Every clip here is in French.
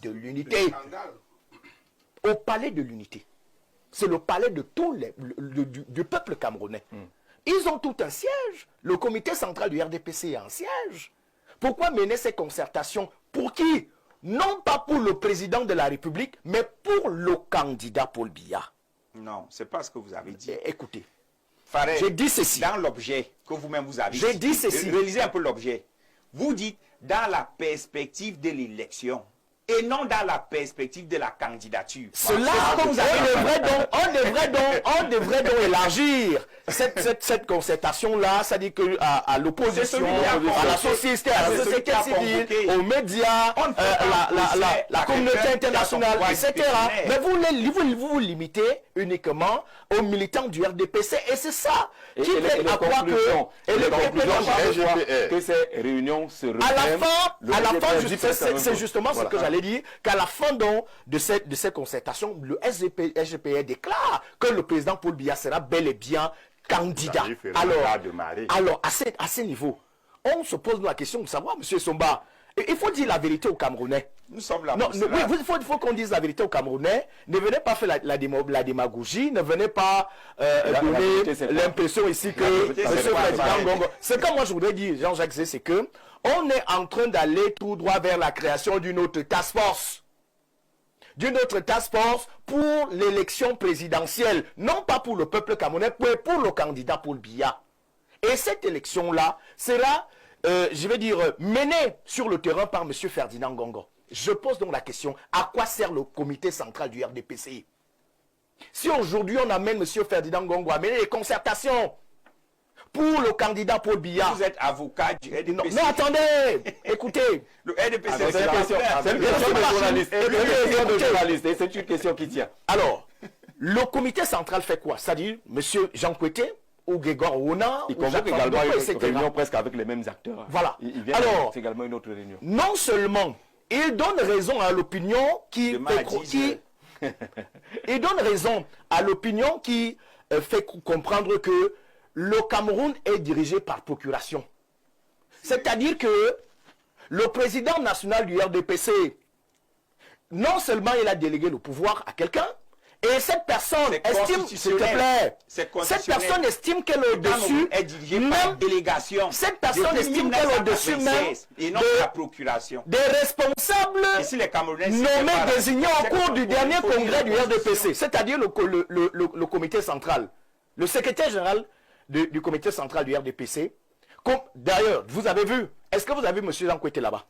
de l'unité. Au palais de l'unité. C'est le palais de tous du peuple camerounais. Ils ont tout un siège. Le comité central du RDPC a un siège. Pourquoi mener ces concertations? Pour qui? Non pas pour le président de la République, mais pour le candidat Paul Biya. Non, c'est pas ce que vous avez dit. Écoutez, Farel, j'ai dit ceci. Dans l'objet que vous-même vous avez J'ai dit ceci. Relisez un peu l'objet. Vous dites dans la perspective de l'élection et non dans la perspective de la candidature. Cela, on devrait donc élargir cette concertation-là, c'est-à-dire à l'opposition, à la société civile, aux médias, la communauté internationale, etc. Mais vous limitez uniquement aux militants du RDPC et c'est ça qui fait à croire que ces réunions se reprennent. À la fin, c'est justement ce que j'allais dire, qu'à la fin de cette concertation, le SGPR déclare que le président Paul Biya sera bel et bien candidat. Alors à ce niveau, on se pose la question de savoir, M. Somba, il faut dire la vérité aux Camerounais. Nous sommes là. Il faut qu'on dise la vérité aux Camerounais. Ne venez pas faire la démagogie, ne venez pas donner l'impression ici que M. Président Gongo... Ce que moi je voudrais dire, Jean-Jacques Zé, c'est que on est en train d'aller tout droit vers la création d'une autre task force. D'une autre task force pour l'élection présidentielle. Non pas pour le peuple camerounais, mais pour le candidat Paul Biya. Et cette élection-là sera, je vais dire, menée sur le terrain par M. Ferdinand Gongo. Je pose donc la question, à quoi sert le comité central du RDPC? Si aujourd'hui on amène M. Ferdinand Gongo à mener les concertations pour le candidat Paul Biya. Vous êtes avocat du RDPC. Non, attendez, écoutez. Le RDPC, c'est une question de journaliste. C'est une question qui tient. Alors, le comité central fait quoi? C'est-à-dire, M. Jean Koueté ou Grégoire Ouna, il convoque également une réunion presque avec les mêmes acteurs. Voilà. Il vient alors, également une autre réunion. Non seulement il donne raison à l'opinion qui il donne raison à l'opinion qui fait comprendre que le Cameroun est dirigé par procuration. C'est-à-dire que le président national du RDPC, non seulement il a délégué le pouvoir à quelqu'un, et cette personne estime, s'il te plaît, cette personne estime qu'elle est au-dessus, même délégation. Cette personne estime qu'elle est au-dessus même et non la procuration. Des responsables nommés, désignés au cours du dernier congrès du RDPC, c'est-à-dire le comité central. Le secrétaire général du comité central du RDPC. D'ailleurs, vous avez vu, est-ce que vous avez vu M. Jean Koueté là-bas?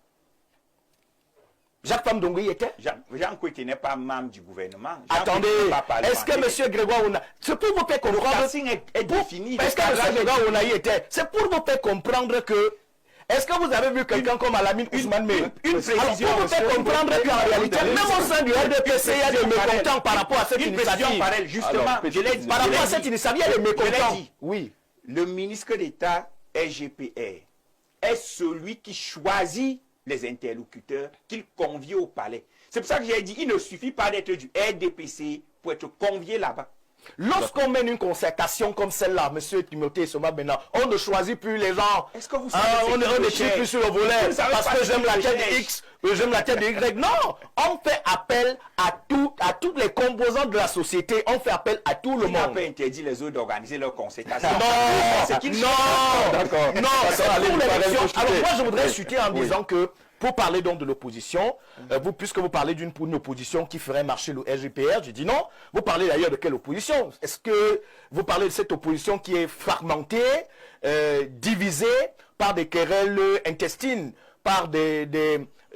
Jacques Famdongo y était? Jean Koueté n'est pas membre du gouvernement. Attendez, est-ce que M. Grégoire Ouna... C'est pour vous faire comprendre... est défini. Est-ce que M. Grégoire Ouna y était? C'est pour vous faire comprendre que... Est-ce que vous avez vu quelqu'un comme Alamine Ousmane Mey? Une précision. Pour vous faire comprendre qu'en réalité, même au sein du RDPC, il y a des mécontents par rapport à cette initiative. Justement, par rapport à cette initiative, il y a des mécontents. Oui. Le ministre d'État SGPR est celui qui choisit les interlocuteurs qu'il convie au palais. C'est pour ça que j'ai dit, il ne suffit pas d'être du RDPC pour être convié là-bas. Lorsqu'on mène une concertation comme celle-là, M. Timothée Soma maintenant, on ne choisit plus les gens. Est-ce que vous savez on ne tire plus sur le volet parce que j'aime la tête de X, j'aime la tête de Y. Non, on fait appel à toutes les composantes de la société. On fait appel à tout le monde. Il n'a pas interdit les autres d'organiser leur concertation. Non, c'est pour l'élection. Alors moi, je voudrais chuter en disant que pour parler donc de l'opposition, puisque vous parlez d'une opposition qui ferait marcher le RGPR, je dis non. Vous parlez d'ailleurs de quelle opposition? Est-ce que vous parlez de cette opposition qui est fragmentée, divisée par des querelles intestines, par des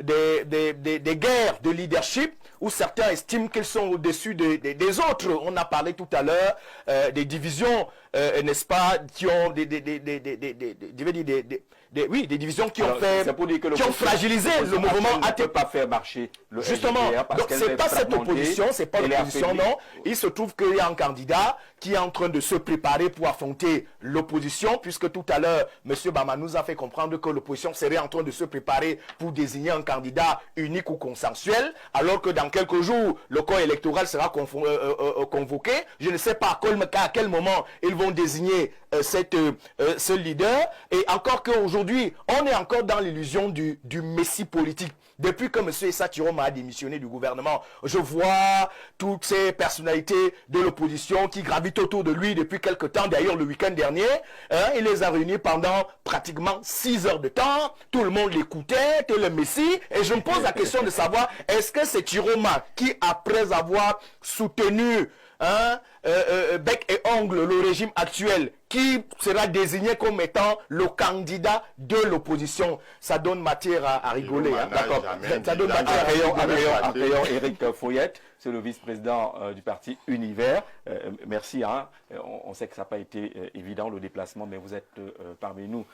guerres de leadership, où certains estiment qu'ils sont au-dessus des autres? On a parlé tout à l'heure des divisions, n'est-ce pas, qui ont des divisions qui ont fragilisé le mouvement ne peut pas faire marcher le justement. Donc c'est pas cette opposition, c'est pas l'opposition, non. Il se trouve qu'il y a un candidat qui est en train de se préparer pour affronter l'opposition, puisque tout à l'heure, M. Bama nous a fait comprendre que l'opposition serait en train de se préparer pour désigner un candidat unique ou consensuel, alors que dans quelques jours, le corps électoral sera convoqué. Je ne sais pas à quel moment ils vont désigner ce leader, et encore qu'aujourd'hui, aujourd'hui, on est encore dans l'illusion du messie politique. Depuis que M. Issa Chiroma a démissionné du gouvernement, je vois toutes ces personnalités de l'opposition qui gravitent autour de lui depuis quelque temps. D'ailleurs, le week-end dernier, il les a réunis pendant pratiquement 6 heures de temps. Tout le monde l'écoutait, était le messie. Et je me pose la question de savoir, est-ce que c'est Chiroma qui, après avoir soutenu bec et ongle le régime actuel, qui sera désigné comme étant le candidat de l'opposition? Ça donne matière à rigoler. D'accord. Ça donne matière à rigoler. Accueillons Éric Foyette, c'est le vice-président du parti Univers. Merci. On sait que ça n'a pas été évident le déplacement, mais vous êtes parmi nous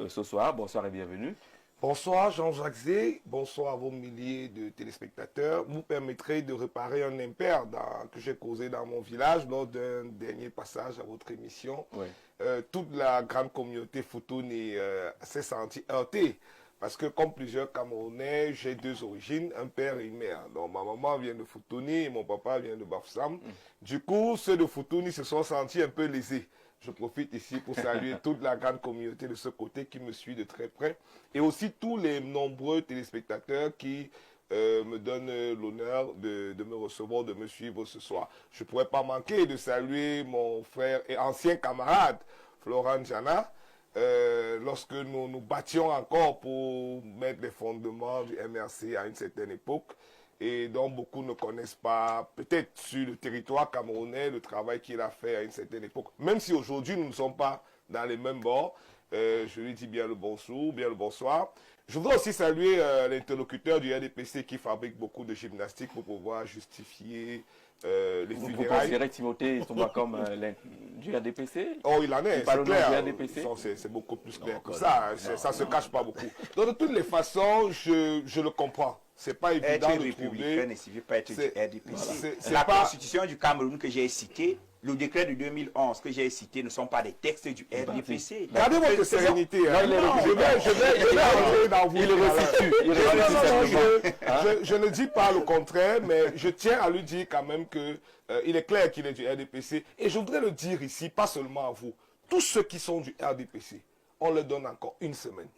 ce soir. Bonsoir et bienvenue. Bonsoir Jean-Jacques Zé, bonsoir à vos milliers de téléspectateurs. Vous permettrez de réparer un impair que j'ai causé dans mon village lors d'un dernier passage à votre émission. Oui. Toute la grande communauté Futuni s'est sentie heurtée parce que comme plusieurs Camerounais, j'ai 2 origines, un père et une mère. Donc ma maman vient de Futuni et mon papa vient de Bafoussam. Du coup, ceux de Futuni se sont sentis un peu lésés. Je profite ici pour saluer toute la grande communauté de ce côté qui me suit de très près et aussi tous les nombreux téléspectateurs qui me donnent l'honneur de me recevoir, de me suivre ce soir. Je ne pourrais pas manquer de saluer mon frère et ancien camarade Florent Jana lorsque nous nous battions encore pour mettre les fondements du MRC à une certaine époque. Et dont beaucoup ne connaissent pas, peut-être sur le territoire camerounais, le travail qu'il a fait à une certaine époque. Même si aujourd'hui nous ne sommes pas dans les mêmes bords, je lui dis bien le bonjour, bien le bonsoir. Je voudrais aussi saluer l'interlocuteur du RDPC qui fabrique beaucoup de gymnastique pour pouvoir justifier les Vous funérailles. considérez Timothée Somba comme du RDPC? Oh, il en est, c'est clair. RDPC? C'est beaucoup plus clair que ça. Ça ne se cache pas beaucoup. Donc, de toutes les façons, je le comprends. C'est pas évident Être de républicain trouver. ne signifie pas être du RDPC. c'est La pas- constitution du Cameroun que j'ai citée, le décret de 2011 que j'ai cité ne sont pas des textes du RDPC. Gardez votre C'est- sérénité. Non, hein. il est Non, républicain. je vais entrer dans vous. Il le restitue. Il Non, restitue simplement. je ne dis pas le contraire, mais je tiens à lui dire quand même que il est clair qu'il est du RDPC. Et je voudrais le dire ici, pas seulement à vous. Tous ceux qui sont du RDPC, on leur donne encore une semaine.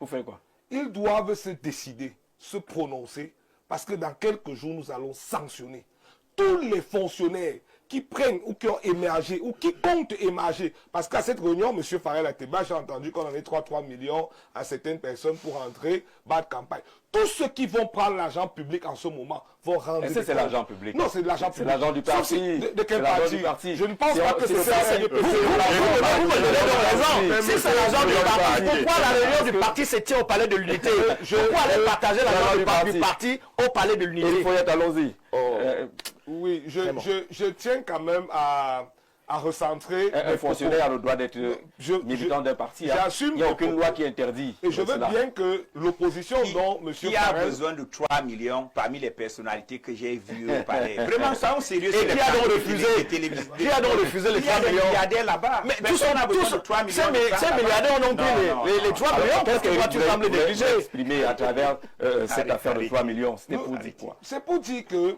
Vous faites quoi? Ils doivent se décider, se prononcer, parce que dans quelques jours, nous allons sanctionner tous les fonctionnaires qui prennent ou qui ont émergé ou qui comptent émerger. Parce qu'à cette réunion, M. Farel Ateba, j'ai entendu qu'on en ait 3 millions à certaines personnes pour entrer, battre campagne. Tous ceux qui vont prendre l'argent public en ce moment vont rendre... Est-ce que c'est l'argent public? Non, c'est de l'argent public. C'est l'argent du Sauf si- parti. De quel C'est l'argent parti? du parti. Je ne pense C'est- pas que c'est c'est le ça. parti. RDPC. Vous me donnez raison. Si c'est l'argent du parti, pourquoi la réunion du parti se tient au palais de l'unité? Pourquoi aller partager l'argent du parti au palais de Il l'unité? faut y être, allons-y. Oui, je tiens quand même à recentrer... Un mes fonctionnaire a le droit d'être militant je- d'un parti. j'assume Il n'y a mes aucune propos. loi qui interdit. Et je veux cela. bien que l'opposition dont M. Qui a Farel... besoin de 3 millions parmi les personnalités que j'ai vues au palais? Vraiment, ça, on sérieux. Et qui a donc refusé? Qui a donc refusé les 3 Il y a des millions? milliardaires là-bas. Mais Personne n'a besoin de 3 millions. ces milliardaires ont pris les 3 millions parce que toi tu sembles les négliger. Exprimer à travers cette affaire de 3 millions. C'était pour dire quoi? C'est pour dire que...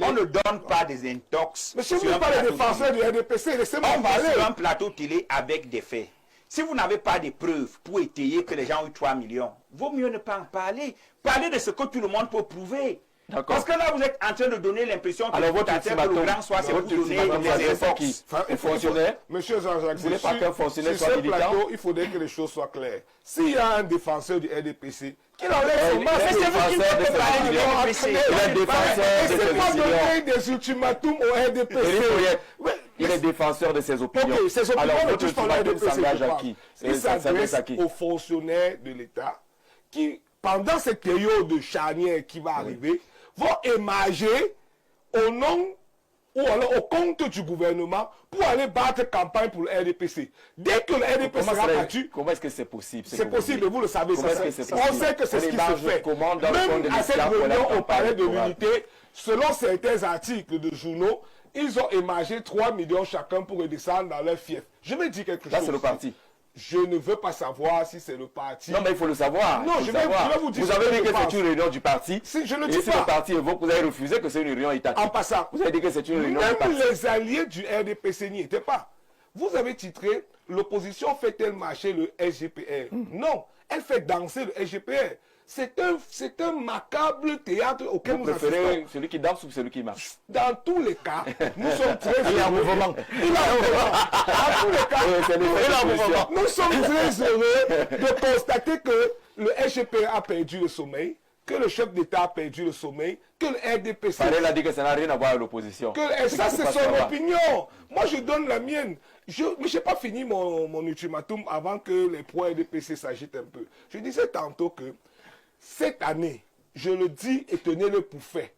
On ne donne pas des intox. Monsieur, vous sur un n'êtes pas les plateau défenseurs télé. du RDPC, laissez-moi On va parler. sur un plateau télé avec des faits. Si vous n'avez pas de preuves pour étayer que les gens ont eu 3 millions, vaut mieux ne pas en parler. Parlez de ce que tout le monde peut prouver. D'accord. Parce que là, vous êtes en train de donner l'impression que Alors, le votre ultimatum, grand soir, c'est votre pour donner ultimatum, les s'adresse à intox. qui? Enfin, Un fonctionnaire? Monsieur Jean-Jacques, Vous voulez pas qu'un fonctionnaire sur soit ce militant? plateau, il faudrait que les choses soient claires. S'il y a un défenseur du RDPC, qu'il enlève son il masque. est C'est vous qui défenseur de faites ses parler du opinions. RDPC. Il est défenseur de ses Laissez-moi opinions. donner des ultimatums au RDPC. Éric Foyette, Mais- il est défenseur de ses opinions. Ok, ces opinions Alors, ne votre touchent pas le ultimatum RDPC. s'engage à je qui? pense. Il Ça s'adresse s'adresse à qui? aux fonctionnaires de l'État qui, pendant cette période de charnière qui va arriver, vont émerger au nom ou alors au compte du gouvernement pour aller battre campagne pour le RDPC. Dès que le RDPC sera battu, Comment est-ce que c'est possible? c'est possible, vous le savez. Comment est-ce que c'est On possible? sait que c'est On ce qui émarge se fait. comment dans le compte de Même à cette l'État pour la réunion au campagne palais de électorale? l'unité, selon certains articles de journaux, ils ont émargé 3 millions chacun pour redescendre dans leur fief. Je vais dire quelque chose. Là, c'est le parti. Je ne veux pas savoir si c'est le parti. Non, mais il faut le savoir. Non, Il faut je le vais savoir. vous dire Vous ce avez que dit je que pense. c'est une réunion du parti. Si, je ne Et dis si pas. le parti évoque, vous avez refusé que c'est une réunion étatique. En passant, Vous avez dit que c'est une réunion du même parti. les alliés du RDPC n'y étaient pas. Vous avez titré l'opposition fait-elle marcher le SGPR? Non, elle fait danser le SGPR. C'est un macabre théâtre auquel Vous nous assistons. préférez celui qui danse ou celui qui marche? Dans tous les cas, nous sommes très Il est en heureux. mouvement. Il est en mouvement. Dans tous les cas, c'est l'effet il est en de mouvement. nous sommes très heureux de constater que le SGPR a perdu le sommeil, que le chef d'État a perdu le sommeil, que le RDPC... Farel a dit que ça n'a rien à voir avec l'opposition. Et ça, Ce qui c'est se passe son là-bas. opinion. Moi, je donne la mienne. Mais je n'ai pas fini mon ultimatum avant que les pro-RDPC s'agitent un peu. Je disais tantôt que cette année, je le dis et tenez-le pour fait,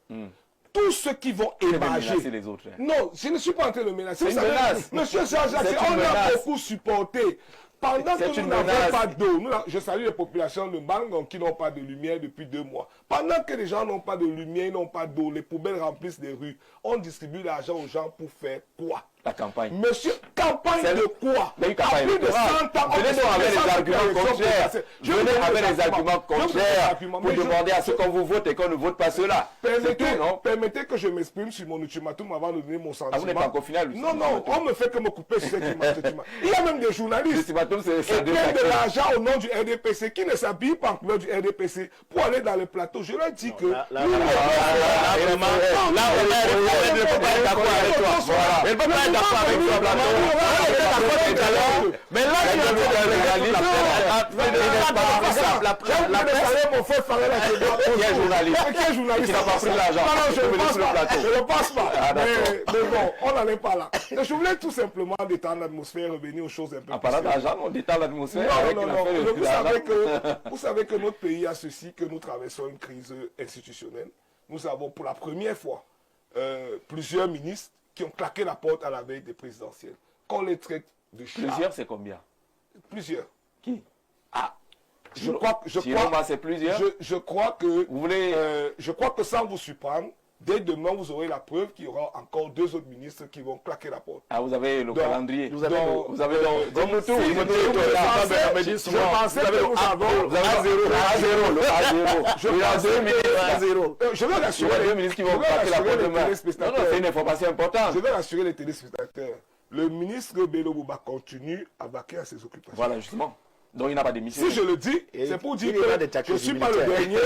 tous ceux qui vont C'est de émarger... menacer les autres. Hein. Non, je ne suis pas en train de menacer. C'est Vous une savez, menace. Monsieur Jean-Jacques, C'est une on a menace. beaucoup supporté. Pendant C'est que une nous n'avons menace. pas d'eau, je salue les populations de Bangon qui n'ont pas de lumière depuis 2 mois. Pendant que les gens n'ont pas de lumière, n'ont pas d'eau, les poubelles remplissent les rues, on distribue l'argent aux gens pour faire quoi? La campagne. Monsieur, campagne C'est- de quoi? Mais une campagne À plus de 100 électorale. ans, on Venez ne donc avec présente les que arguments les hommes contraires. passés. Je vous Venez donne avec des les arguments Je vous donne des contraires arguments. pour Mais je- demander à ceux qu'on vous vote et qu'on ne vote pas ceux-là. C'est tout, non? Permettez que je m'exprime sur mon ultimatum avant de donner mon sentiment. Ah, vous n'êtes pas encore final. Non, non, on me fait que me couper sur cet ultimatum. Il y a même des journalistes L'ultimatum, c'est qui deux prennent de paquets. l'argent au nom du RDPC, qui ne s'habillent pas en couleur du RDPC pour aller dans les plateaux. Je leur dis que... Là, nous, vraiment, là, elle ne peut pas être d'accord avec toi. Voilà. Elle ne peut pas être d'accord avec toi, Blato. On était d'accord tout à l'heure. Mais là, tu es en train mon frère Farel Qui est journaliste? Qui est journaliste? Qui n'a pas pris l'argent. Non, non, je Pour ne venir pense sur le pas. plateau. Je ne pense pas. Ah, d'accord. Mais bon, on n'en est pas là. Et je voulais tout simplement détendre l'atmosphère, revenir aux choses un peu En plus parlant sérieuses. d'argent, on détend l'atmosphère Non, avec non, une non. affaire de Vous plus d'argent. vous savez que notre pays a ceci, que nous traversons une crise institutionnelle. Nous avons pour la première fois plusieurs ministres qui ont claqué la porte à la veille des présidentielles. Qu'on les traite de chats. Plusieurs, c'est combien? Plusieurs. Qui? Je crois, Chiroma, c'est plusieurs. je crois que Vous voulez... je crois que sans vous surprendre, dès demain, vous aurez la preuve qu'il y aura encore 2 autres ministres qui vont claquer la porte. Ah, vous avez le Donc, calendrier. vous avez Donc, Vous avez donc... Comme nous tous. si, Vous avez je pensais que nous avons... le A0. Le A0. Je Il y a pensais deux que- ministres A0. Je veux Il y a rassurer deux ministres qui vont je veux claquer la rassurer porte les demain. Non, non, téléspectateurs. c'est une information importante. Je vais rassurer les téléspectateurs. Le ministre Bello Bouba continue à vaquer à ses occupations. Voilà, justement. Donc, il n'a pas d'émission. Si je le dis, Et c'est pour dire il y aura des que tactiques je ne suis pas le dernier.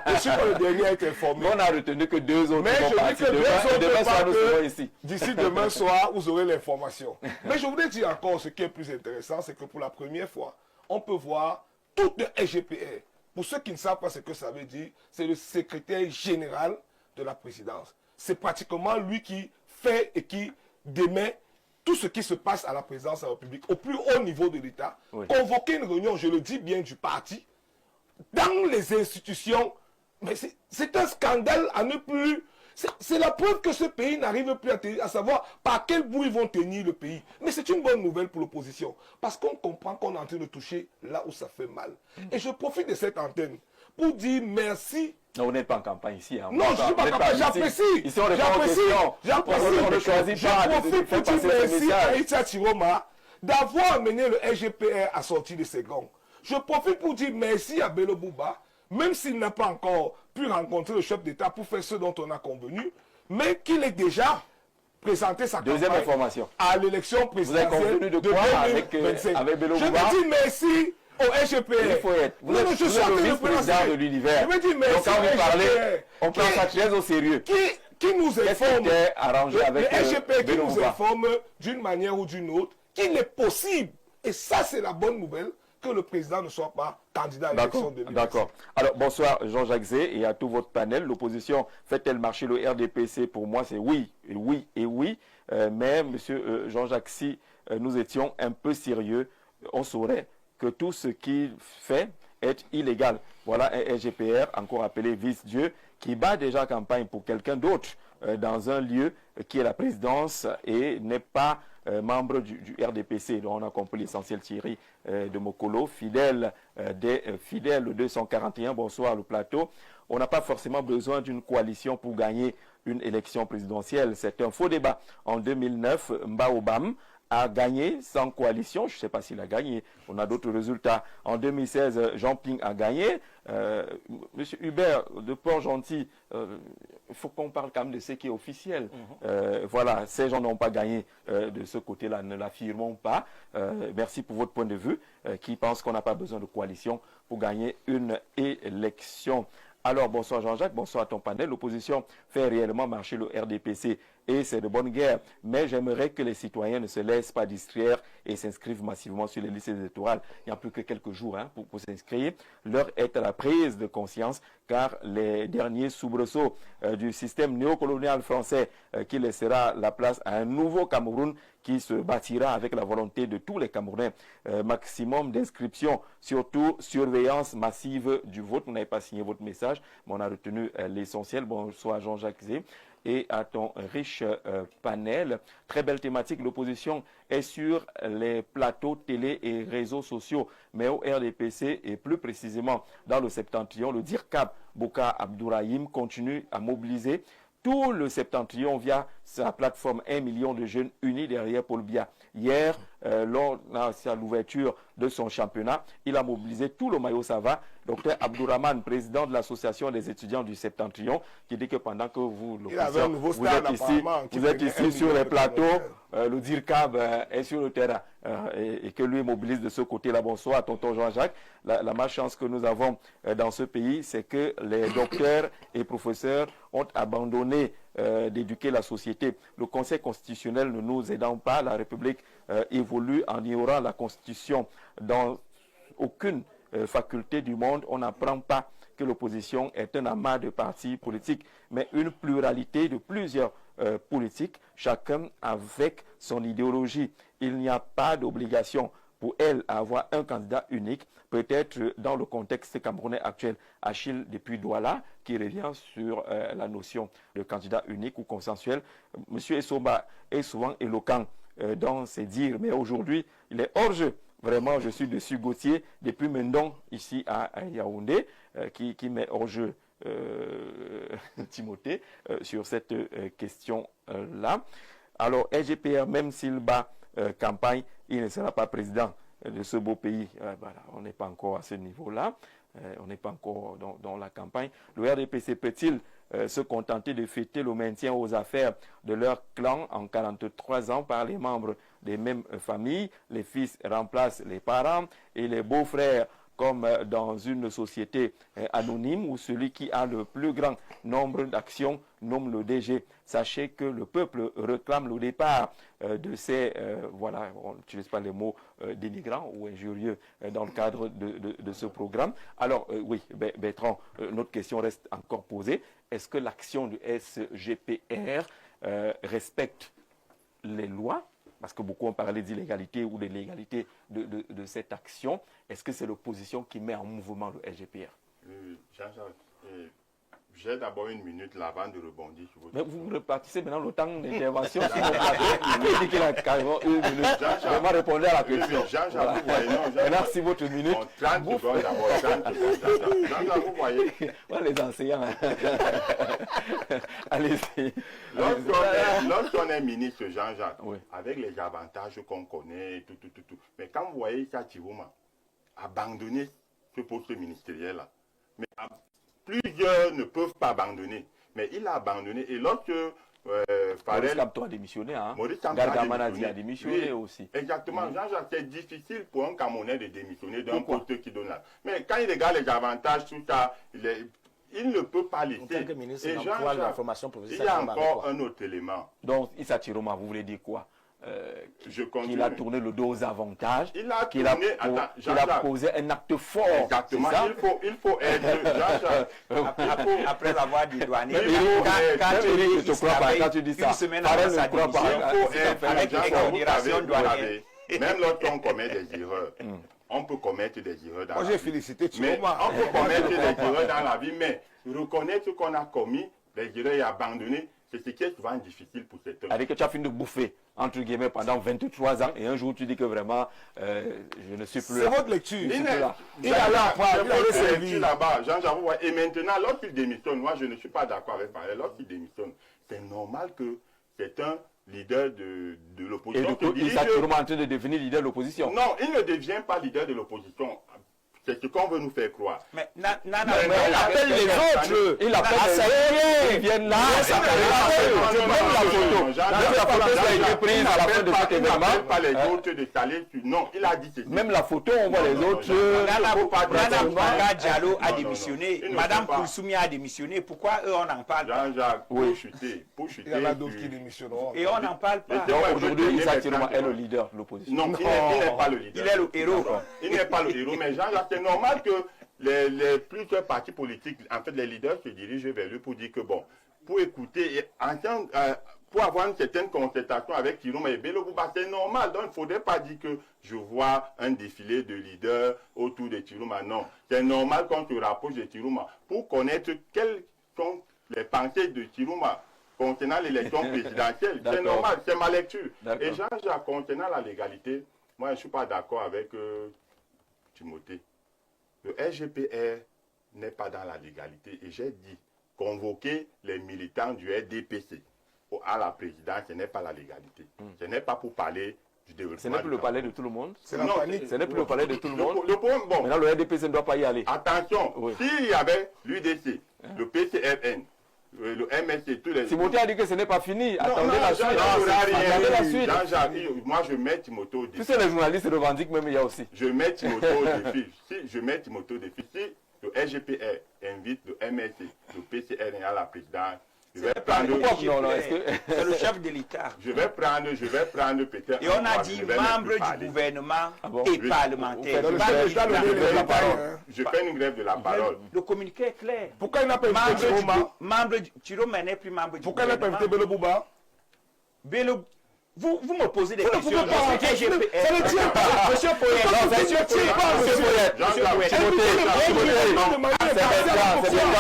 Je suis pas le dernier à être informé. Mais on a retenu que 2 autres Mais vont je dis partir que demain. deux Et demain autres soir, nous serons partent, ici. d'ici demain soir, vous aurez l'information. Mais je voudrais dire encore, ce qui est plus intéressant, c'est que pour la première fois, on peut voir tout le SGPR. Pour ceux qui ne savent pas ce que ça veut dire, c'est le secrétaire général de la présidence. C'est pratiquement lui qui fait et qui démet tout ce qui se passe à la présidence de la République, au plus haut niveau de l'État. Oui. Convoquer une réunion, je le dis bien, du parti, dans les institutions, mais c'est un scandale à ne plus... C'est la preuve que ce pays n'arrive plus à tenir, à savoir par quel bout ils vont tenir le pays. Mais c'est une bonne nouvelle pour l'opposition, parce qu'on comprend qu'on est en train de toucher là où ça fait mal. Et je profite de cette antenne pour dire merci. Non, vous n'êtes pas en campagne ici. Hein. Non, je ne suis pas Vous n'êtes capable, ici. j'apprécie. Ici, on répond aux questions. On ne choisit Je pas de profite faire pour dire passer ce merci à message. Itia Chiroma d'avoir amené le SGPR à sortir de ses gonds. Je profite pour dire merci à Bello Bouba, même s'il n'a pas encore pu rencontrer le chef d'État pour faire ce dont on a convenu, mais qu'il ait déjà présenté sa Deuxième campagne information. à l'élection présidentielle convenu de quoi avec 2025. avec Bello Je Bouba? veux dire merci au SGPR. Il faut être. Vous Non, êtes, non, je vous suis êtes en le train de vice-président prononcer. de l'univers. Je veux dire merci Donc quand au vous parlez, SGPR. on prend ça très au sérieux. Qui nous Qu'est-ce informe, qui était arrangé avec le SGPR qui Bello nous Bouba? informe d'une manière ou d'une autre qu'il est possible, et ça c'est la bonne nouvelle, que le président ne soit pas candidat à l'élection de 2025. D'accord. Alors, bonsoir Jean-Jacques Zé et à tout votre panel. L'opposition fait-elle marcher le RDPC? Pour moi, c'est oui, et oui, et oui. Mais, monsieur Jean-Jacques, si nous étions un peu sérieux, on saurait que tout ce qu'il fait est illégal. Voilà un SGPR, encore appelé vice-dieu, qui bat déjà campagne pour quelqu'un d'autre dans un lieu qui est la présidence et n'est pas membre du RDPC. Donc on a compris l'essentiel. Thierry de Mokolo, fidèle des fidèles 241. Bonsoir le plateau. On n'a pas forcément besoin d'une coalition pour gagner une élection présidentielle. C'est un faux débat. En 2009, Mbaobam a gagné sans coalition. Je ne sais pas s'il a gagné. On a d'autres résultats. En 2016, Jean Ping a gagné. Monsieur Hubert de Port-Gentil, il faut qu'on parle quand même de ce qui est officiel. Voilà, ces gens n'ont pas gagné de ce côté-là, ne l'affirmons pas. Merci pour votre point de vue, qui pense qu'on n'a pas besoin de coalition pour gagner une élection. Alors, bonsoir Jean-Jacques, bonsoir à ton panel. L'opposition fait réellement marcher le RDPC et c'est de bonne guerre. Mais j'aimerais que les citoyens ne se laissent pas distraire et s'inscrivent massivement sur les listes électorales. Il n'y a plus que quelques jours pour s'inscrire. L'heure est à la prise de conscience car les derniers soubresauts du système néocolonial français qui laissera la place à un nouveau Cameroun qui se bâtira avec la volonté de tous les Camerounais. Maximum d'inscriptions, surtout surveillance massive du vote. Vous n'avez pas signé votre message, mais on a retenu l'essentiel. Bonsoir Jean-Jacques Zé et à ton riche panel. Très belle thématique. L'opposition est sur les plateaux télé et réseaux sociaux, mais au RDPC et plus précisément dans le Septentrion, le DIRCAB Boka Abdourahim continue à mobiliser tout le Septentrion via sa plateforme 1 million de jeunes unis derrière Paul Biya. Hier, lors de l'ouverture de son championnat, il a mobilisé tout le maillot Sava. Dr Abdourahman, président de l'association des étudiants du Septentrion, qui dit que pendant que vous êtes ici sur les plateaux, le DIRCAB est sur le terrain et que lui mobilise de ce côté-là. Bonsoir, tonton Jean-Jacques. La malchance que nous avons dans ce pays, c'est que les docteurs et professeurs ont abandonné d'éduquer la société. Le Conseil constitutionnel ne nous aidant pas, la République évolue en ignorant la Constitution. Dans aucune faculté du monde, on n'apprend pas que l'opposition est un amas de partis politiques, mais une pluralité de plusieurs politiques, chacun avec son idéologie. Il n'y a pas d'obligation pour elle à avoir un candidat unique, peut-être dans le contexte camerounais actuel. Achille depuis Douala, qui revient sur la notion de candidat unique ou consensuel. Monsieur Essoba est souvent éloquent dans ses dires, mais aujourd'hui, il est hors jeu. Vraiment, je suis dessus Gauthier, depuis Mendon, ici à Yaoundé, qui met hors jeu Timothée sur cette question-là. Alors, RGPR, même s'il bat campagne, il ne sera pas président de ce beau pays. Voilà, on n'est pas encore à ce niveau-là. On n'est pas encore dans la campagne. Le RDPC peut-il se contenter de fêter le maintien aux affaires de leur clan en 43 ans par les membres des mêmes familles? Les fils remplacent les parents et les beaux-frères, comme dans une société anonyme où celui qui a le plus grand nombre d'actions nomme le DG. Sachez que le peuple réclame le départ de ces, voilà, on n'utilise pas les mots dénigrants ou injurieux dans le cadre de ce programme. Alors, oui, Bertrand, notre question reste encore posée. Est-ce que l'action du SGPR respecte les lois? Parce que beaucoup ont parlé d'illégalité ou de légalité de cette action. Est-ce que c'est l'opposition qui met en mouvement le SGPR? J'ai d'abord une minute là avant de rebondir sur votre... Mais vous repartissez maintenant le temps d'intervention. Il dit qu'il a carrément une minute. Vraiment répondre à la question. Jean-Jacques, vous voyez, non, merci votre minute. 30 secondes d'abord, 30 secondes. Jean-Jacques, vous voyez. Ouais, les enseignants. Allez-y. Lorsqu'on est ministre Jean-Jacques, oui, avec les avantages qu'on connaît, tout. Mais quand vous voyez Chativouma abandonner ce poste ministériel-là, mais plusieurs ne peuvent pas abandonner, mais il a abandonné. Et lorsque Maurice Kamto a démissionné, hein? Gargamana a démissionné aussi. Exactement, Jean-Jacques, c'est difficile pour un Camerounais de démissionner d'un poste qui donne là. Mais quand il regarde les avantages, tout ça, il ne peut pas laisser. En tant que ministre Et de l'Emploi, de la formation il y a encore un autre élément. Donc, Issa Chiroma, vous voulez dire quoi? Qu'il a tourné le dos aux avantages, qu'il a posé un acte fort. Exactement, il faut être après avoir dédouané, quand tu dis ça, une semaine avant sa démission, il faut être avec exonération douanière. Même lorsqu'on commet des erreurs, on peut commettre des erreurs dans la vie. Moi j'ai félicité Mais Chiroma. on peut commettre des erreurs dans la vie, mais reconnaître qu'on a commis des erreurs et abandonner, c'est ce qui est souvent difficile pour cet homme. Avec que tu as fini de bouffer, entre guillemets, pendant 23 ans, et un jour tu dis que vraiment, je ne suis plus C'est là. votre lecture. Il a là-bas, Jean-Jacques, et maintenant, lorsqu'il démissionne, moi je ne suis pas d'accord avec Paris, lorsqu'il démissionne, c'est normal que c'est un leader de l'opposition. Et du coup, il s'est en train de devenir leader de l'opposition. Non, il ne devient pas leader de l'opposition. C'est ce qu'on veut nous faire croire. Mais Mais il appelle les autres. Il appelle Ah, ça y est. ils viennent là. Même la photo, ça a été prise à la fin de cet événement. Pas les autres de Calais. Non, il a dit ceci. Même la photo, on voit les autres. Nana Boubanga Diallo a Non, démissionné. non, non. Madame Il ne faut pas. Koulsoumi a démissionné. Pourquoi eux, on n'en parle pas? Jean-Jacques, Oui. pour chuter. Il y en a d'autres qui démissionneront. Et on n'en parle pas. Et Donc aujourd'hui, il Issa Tiroma est le leader de l'opposition. Non, il n'est pas le leader. Il est le héros. Il n'est pas le héros, mais Jean-Jacques, c'est normal que les plusieurs partis politiques, en fait, les leaders se dirigent vers lui pour dire que, bon, pour écouter et entendre, pour avoir une certaine concertation avec Tiroma et Bello Bouba, c'est normal. Donc, il ne faudrait pas dire que je vois un défilé de leaders autour de Tiroma. Non, c'est normal qu'on se rapproche de Tiroma pour connaître quelles sont les pensées de Tiroma concernant l'élection présidentielle. C'est normal, c'est ma lecture. Et Jean-Jacques, concernant la légalité, moi, je ne suis pas d'accord avec Timothée. Le SGPR n'est pas dans la légalité. Et j'ai dit, convoquer les militants du RDPC à la présidence, ce n'est pas la légalité. Ce n'est pas pour parler du développement. Ce n'est plus le palais de tout le monde. C'est la panique. Ce n'est plus le palais de tout le monde. Le problème, bon, Maintenant, le RDPC ne doit pas y aller. attention, Oui. s'il y avait l'UDC, le PCRN, le MSC, tous les... Timothée a dit que ce n'est pas fini. Attendez la suite. Jean-Jacques, Attendez la suite. Jean-Jacques, moi je mets Timothée au Tu défi. sais, les journalistes revendiquent même, il y a aussi. Je mets Timothée au défi. Si je mets Timothée au défi, si le SGPR invite le MSC, le PCRN à la présidence, je vais prendre... Pourquoi non, non, est-ce que... C'est le chef de l'État. Je vais prendre peut-être... Et on a dit membre du gouvernement bon? et Oui. parlementaire. Dans le Pas chef le d'État, le président. leader de l'État, hein. Je fais une grève de la parole. Le communiqué est clair. Pourquoi il n'a pas invité Tiroma? Tiroma n'est plus membre du Pourquoi il n'a pas gouvernement. invité Bello Bouba? Bello, vous me posez des Vous ne questions. pouvez pas, Je suis ça SGPR. ne tient pas. Monsieur Poyet, Non, ça ne tient pas, monsieur Poyet.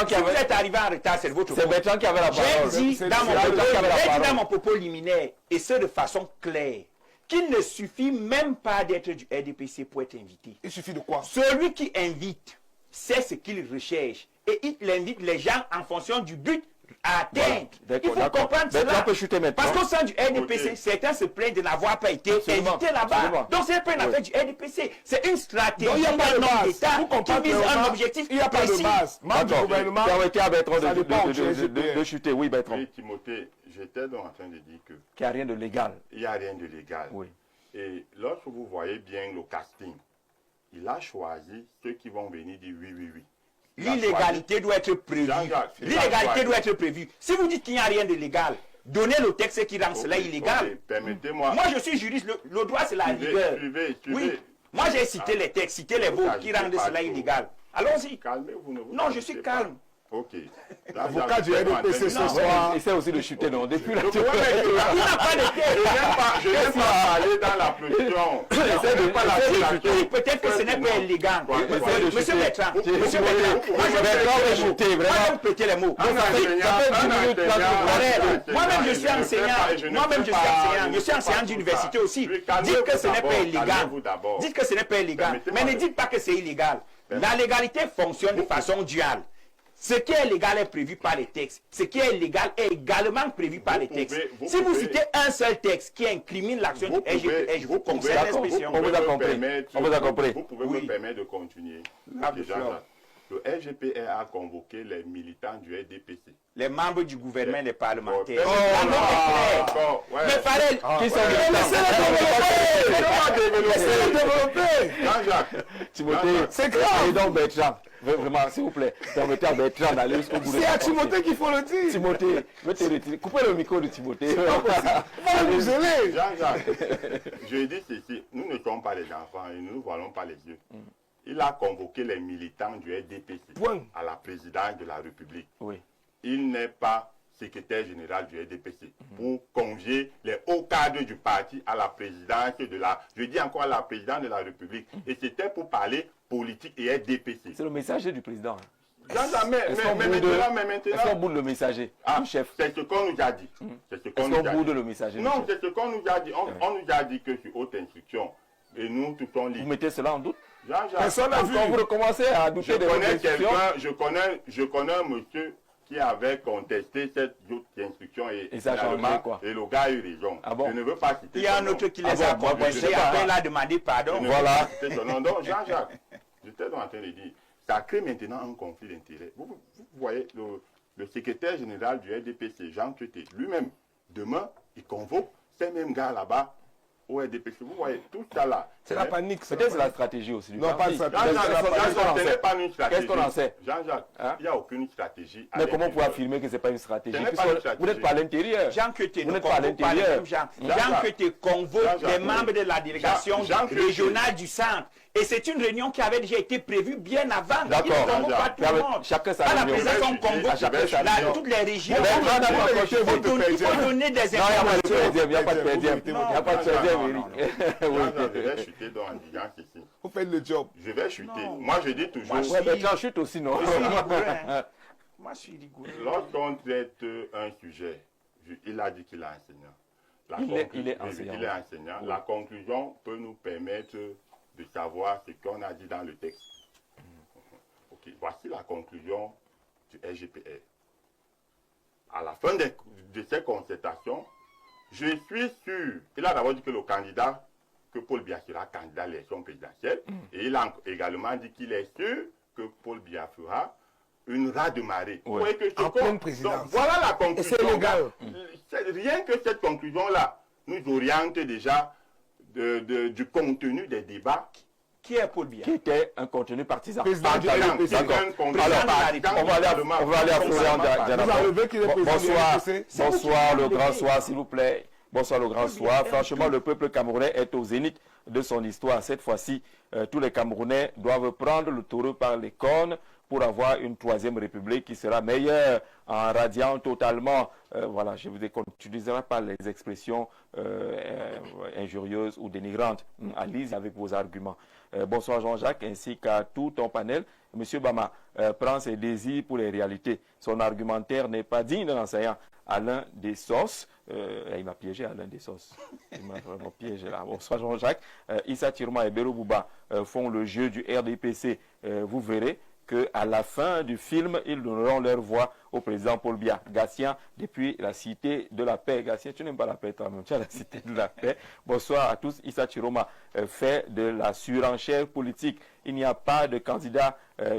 Si vous êtes arrivé en retard, c'est votre C'est faute. Bertrand qui avait la parole. J'ai dit C'est dans mon Bertrand propos- qui avait la j'ai dit dans parole. mon propos liminaire, et ce de façon claire, qu'il ne suffit même pas d'être du RDPC pour être invité. Il suffit de quoi? Celui qui invite sait ce qu'il recherche et il invite les gens en fonction du but à atteindre. D'accord, Il faut d'accord. comprendre Bertrand cela. peut chuter maintenant. Parce qu'au sein du RDPC, Ok. certains se plaignent de n'avoir pas été Absolument, invités là-bas. absolument. Donc c'est pas une affaire du RDPC. C'est une stratégie Donc il n'y a pas de d'un homme base. d'État Vous comprenez qui vise un clairement, objectif il n'y a pas de précis. base. Membre du D'accord. gouvernement, Permettez à Bertrand ça dépend du de chuter. Oui, Bertrand. Oui, Timothée, j'étais donc en train de dire que Qu'il n'y a rien de légal. il n'y a rien de légal. Oui. Et lorsque vous voyez bien le casting, il a choisi ceux qui vont venir dire oui, oui, oui. Il a L'illégalité doit être prévue. Jean-Jacques, L'illégalité doit être prévue. Si vous dites qu'il n'y a rien de légal, donnez le texte qui rend choisi- cela Ok, illégal. ok, permettez-moi. Moi, je suis juriste. Le droit, c'est la Suivez, rigueur. suivez. Oui. Moi, j'ai cité les textes, cité les mots qui rendent cela illégal. Allons-y. Calmez-vous, ne vous Non, je agitez suis pas. calme. Ok. Avocat du RDPC ce soir. Essaie aussi de chuter, non. Depuis la Le problème est que Il n'a pas de texte. je n'aime pas aller dans la pression. Essaie de- pas la essaie de situation. Oui, peut-être que ce n'est pas illégal. Monsieur Bertrand, Monsieur Bertrand, moi je Bertrand vais est chuté, vraiment. Moi je vais péter les mots. Moi-même je suis enseignant. Moi-même je suis enseignant. Je suis enseignant d'université aussi. Dites que ce n'est pas illégal. Dites que ce n'est pas illégal. Mais ne dites pas que c'est illégal. La légalité fonctionne de façon duale. Ce qui est légal est prévu par les textes. Ce qui est illégal est également prévu par les textes. vous Si vous pouvez- citez un seul texte qui incrimine l'action du Vous pouvez- SGPR, je vous vous pouvez- conseille D'accord, l'expression. on vous a compris. On vous a compris. Vous pouvez Oui. me permettre de continuer. Ah, Déjà, bien. le SGPR a convoqué les militants du RDPC. Les membres du gouvernement et les parlementaires. Oh, La norme est claire. d'accord, ouais. Mais Farel, Qui sont Laissez-le développer. Jean-Jacques, Timothée, C'est grave. Et donc Bertrand, vraiment, s'il vous plaît, permettez à Bertrand d'aller jusqu'au bout de C'est sa à pensée. Timothée qu'il faut le dire. Timothée, je vais te retirer. Coupez le micro de Timothée. Va nous zéler. Jean-Jacques, je dis ceci, nous ne sommes pas les enfants et nous ne voilons pas les yeux. Il a convoqué les militants du RDPC Point. à la présidence de la République. Oui. Il n'est pas secrétaire général du RDPC pour convier les hauts cadres du parti à la présidence de la... Je dis encore à la présidence de la République. Et c'était pour parler politique et RDPC. C'est le messager du président. Jean-Jacques, Est-ce qu'on boude- est-ce qu'on maintenant... boude le messager Ah, du chef? c'est ce qu'on nous a dit. C'est ce qu'on Est-ce nous qu'on a boude dit. le messager du Non, chef? c'est ce qu'on nous a dit. On nous a dit que sur haute instruction, et nous, tout on Vous lit. mettez cela en doute? Jean-Jacques, Personne n'a vu. Quand vous recommencez à je douter de votre connais instruction, quelqu'un, je connais un monsieur qui avait contesté cette autre instruction et ça a changé, finalement, quoi. et le gars a eu raison. Ah bon? Je ne veux pas citer il y a son un nom. autre qui Ah les bon, a moi, je contestés, sais pas. après il a demandé pardon. Je ne veux Voilà. pas citer son nom. Donc, Jean-Jacques, J'étais en train de dire, ça crée maintenant un conflit d'intérêts. Vous voyez, le secrétaire général du RDPC, Jean Tcheté, lui-même, demain, il convoque ces mêmes gars là-bas au RDPC. Vous voyez, tout ça là. C'est la panique. Peut-être c'est la stratégie aussi du Non, pas parti. ça. Qu'est-ce qu'on en sait? Jean-Jacques, Hein? il n'y a aucune stratégie. Mais comment vous pouvez affirmer que ce n'est pas une stratégie? Ce n'est pas Puisque une stratégie. vous n'êtes pas à l'intérieur. Jean Queté Vous ne n'êtes pas à convoque pas les l'intérieur. mêmes gens. Jean Queté convoque des membres de la délégation régionale du centre. Et c'est une réunion qui avait déjà été prévue bien avant. Il D'accord. ne convoque pas tout le monde. Chacun sa À la réunion. présidence, on convoque Chacun sa réunion. toutes les régions. Il Mais faut donner des Non, il n'y a pas de informations. PDM. Il n'y a pas de PDM, Eric. Je vais chuter dans un disant ceci. Vous faites le job. Je vais chuter. Non. Moi, je dis toujours, Ouais, mais tu en chutes aussi, non? Je suis rigoureux, hein. Moi, je suis rigoureux. lorsqu'on traite un sujet, il a dit qu'il est enseignant. Il est enseignant. Il est enseignant. Oui. La conclusion peut nous permettre de savoir ce qu'on a dit dans le texte. Ok, voici la conclusion du RGPR. À la fin de ces concertations, je suis sûr, il a d'abord dit que le candidat, que Paul Biya sera candidat à l'élection présidentielle, et il a également dit qu'il est sûr que Paul Biya fera une raz-de-marée. Vous voyez que c'est En quoi? pleine présidence. Donc, voilà la conclusion. Et c'est légal. Rien que cette conclusion-là nous oriente déjà du contenu des débats. Qui est Paul Biya? Qui était un contenu partisan. Président du Alors, RDPC. d'accord. Alors, On va aller à Florian Vous Djanaba. avez levé qu'il est président du Bonsoir, RDPC. bonsoir le grand soir, s'il vous plaît. Bonsoir le grand soir. Franchement, le peuple camerounais est au zénith de son histoire. Cette fois-ci, tous les Camerounais doivent prendre le taureau par les cornes pour avoir une troisième république qui sera meilleure en radiant totalement. Voilà, je vous n'utiliserai pas les expressions injurieuses ou dénigrantes. Allez avec vos arguments. Bonsoir Jean-Jacques ainsi qu'à tout ton panel. Monsieur Bama prend ses désirs pour les réalités. Son argumentaire n'est pas digne d'un enseignant. Alain Dessos, il m'a piégé Alain Dessos. Il m'a vraiment piégé là. Bonsoir Jean-Jacques. Issa Tirma et Bero Bouba font le jeu du RDPC. Vous verrez qu'à la fin du film, ils donneront leur voix au président Paul Biya. Gatien, depuis la cité de la paix. Gatien, tu n'aimes pas la paix toi-même, tu as la cité de la paix. Bonsoir à tous. Issa Chiroma fait de la surenchère politique. Il n'y a pas de candidat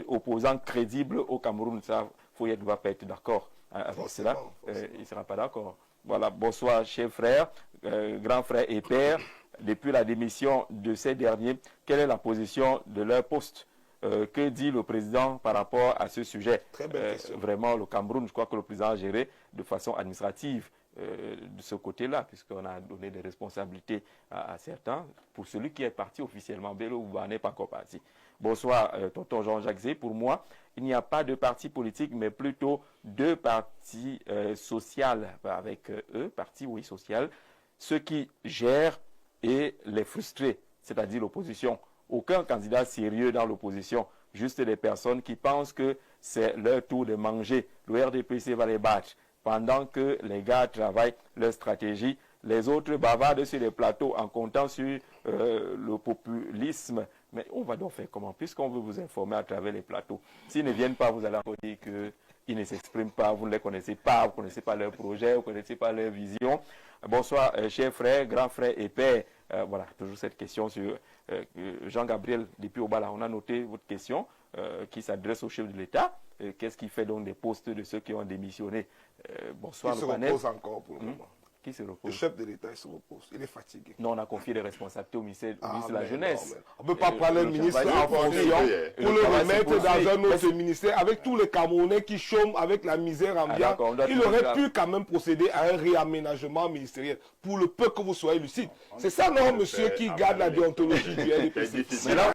opposant crédible au Cameroun. Ça, Foyet ne va pas être d'accord avec cela. Il ne sera pas d'accord. Voilà, bonsoir, chers frères, grands frères et pères. Depuis la démission de ces derniers, quelle est la position de leur poste? Que dit le président par rapport à ce sujet? Très belle question. Vraiment, le Cameroun, je crois que le président a géré de façon administrative de ce côté-là, puisqu'on a donné des responsabilités à certains. Pour celui qui est parti officiellement, Bello Ouba n'est pas encore parti. Bonsoir, tonton Jean-Jacques Zé. Pour moi, il n'y a pas de parti politique, mais plutôt deux partis sociaux avec parti, oui, social, ceux qui gèrent et les frustrés, c'est-à-dire l'opposition. Aucun candidat sérieux dans l'opposition, juste des personnes qui pensent que c'est leur tour de manger. Le RDPC va les battre. Pendant que les gars travaillent leur stratégie, les autres bavardent sur les plateaux en comptant sur le populisme. Mais on va donc faire comment? Puisqu'on veut vous informer à travers les plateaux. S'ils ne viennent pas, vous allez dire qu'ils ne s'expriment pas, vous ne les connaissez pas, vous ne connaissez pas leur projet, vous ne connaissez pas leur vision. Bonsoir, chers frères, grands frères et pères. Voilà, toujours cette question sur Jean-Gabriel depuis Obala. On a noté votre question qui s'adresse au chef de l'État. Qu'est-ce qui fait donc des postes de ceux qui ont démissionné? Bonsoir, Il le se panel. repose encore pour le moment. Qui se Le repose? chef de l'État, il se repose. Il est fatigué. Non, on a confié des responsabilités au ministère de la mais Jeunesse. non, mais on ne peut pas prendre un ministre travail en se poursuit. fonction Le pour le travail se remettre poursuit. dans un autre Mais ministère avec tous les Camerounais qui chôment avec la misère ambiante. d'accord, on doit Il toujours aurait faire. pu quand même procéder à un réaménagement ministériel pour le peu que vous soyez lucide. C'est ça, non, monsieur, qui garde la déontologie du C'est RDPC. difficile. Mais là,